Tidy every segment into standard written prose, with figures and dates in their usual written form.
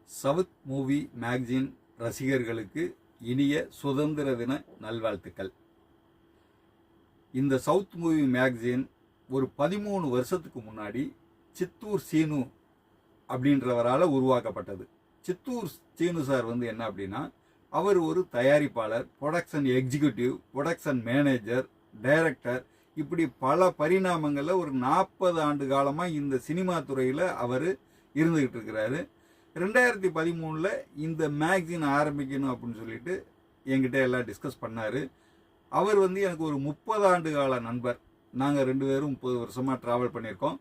South movie magazine ரசிகர்களுக்கு இனிய சுதந்திர தின நல்வாழ்த்துக்கள். இந்த சவுத் மூவி மேகசின் ஒரு 13 வருஷத்துக்கு முன்னாடி சித்தூர் சீனு அப்படின்றவரால் உருவாக்கப்பட்டது. சித்தூர் சீனு சார் என்ன அப்படின்னா, அவர் ஒரு தயாரிப்பாளர், production executive, production manager, director, இப்படி பல பரிணாமங்களில் ஒரு 40 ஆண்டு காலமாக இந்த சினிமா துறையில் அவர் இருந்துக்கிட்டு இருக்கிறாரு. 2013 இந்த மேகசின் ஆரம்பிக்கணும் அப்படின்னு சொல்லிட்டு என்கிட்ட எல்லாம் டிஸ்கஸ் பண்ணார். அவர் எனக்கு ஒரு 30 ஆண்டு கால நண்பர். நாங்கள் 2 பேரும் 30 வருஷமாக ட்ராவல் பண்ணியிருக்கோம்.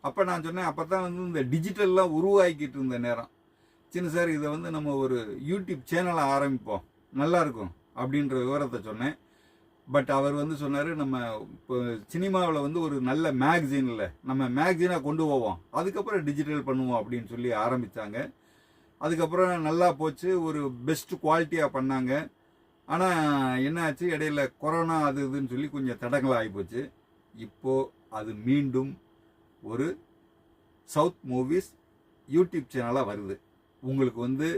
அப்போ நான் சொன்னேன், அப்போ தான் இந்த டிஜிட்டல்லாம் உருவாக்கிட்டு இருந்த நேரம். சின்ன சார், இதை நம்ம ஒரு யூடியூப் சேனலை ஆரம்பிப்போம், நல்லாயிருக்கும் அப்படின்ற விவரத்தை சொன்னேன். பட் அவர் சொன்னார், நம்ம இப்போ சினிமாவில் ஒரு நல்ல மேகசினில் நம்ம மேகசினாக கொண்டு போவோம், அதுக்கப்புறம் டிஜிட்டல் பண்ணுவோம் அப்படின்னு சொல்லி ஆரம்பித்தாங்க. அதுக்கப்புறம் நல்லா போச்சு, ஒரு பெஸ்ட் குவாலிட்டியாக பண்ணாங்க. ஆனால் என்ன ஆச்சு, இடையில கொரோனா அது இதுன்னு சொல்லி கொஞ்சம் தடங்கள் ஆகிப்போச்சு. இப்போது அது மீண்டும் ஒரு சவுத் மூவிஸ் யூடியூப் சேனலாக வருது. உங்களுக்கு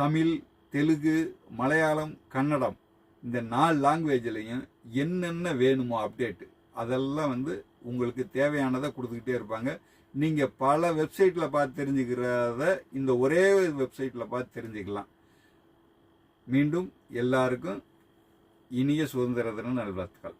தமிழ், தெலுங்கு, மலையாளம், கன்னடம் இந்த 4 லாங்குவேஜ்லையும் என்னென்ன வேணுமோ அப்டேட்டு அதெல்லாம் உங்களுக்கு தேவையானதை கொடுத்துக்கிட்டே இருப்பாங்க. நீங்கள் பல வெப்சைட்டில் பார்த்து தெரிஞ்சுக்கிறத இந்த ஒரே வெப்சைட்டில் பார்த்து தெரிஞ்சுக்கலாம். மீண்டும் எல்லாருக்கும் இனிய சுதந்திர தின நல்வாழ்த்துக்கள்.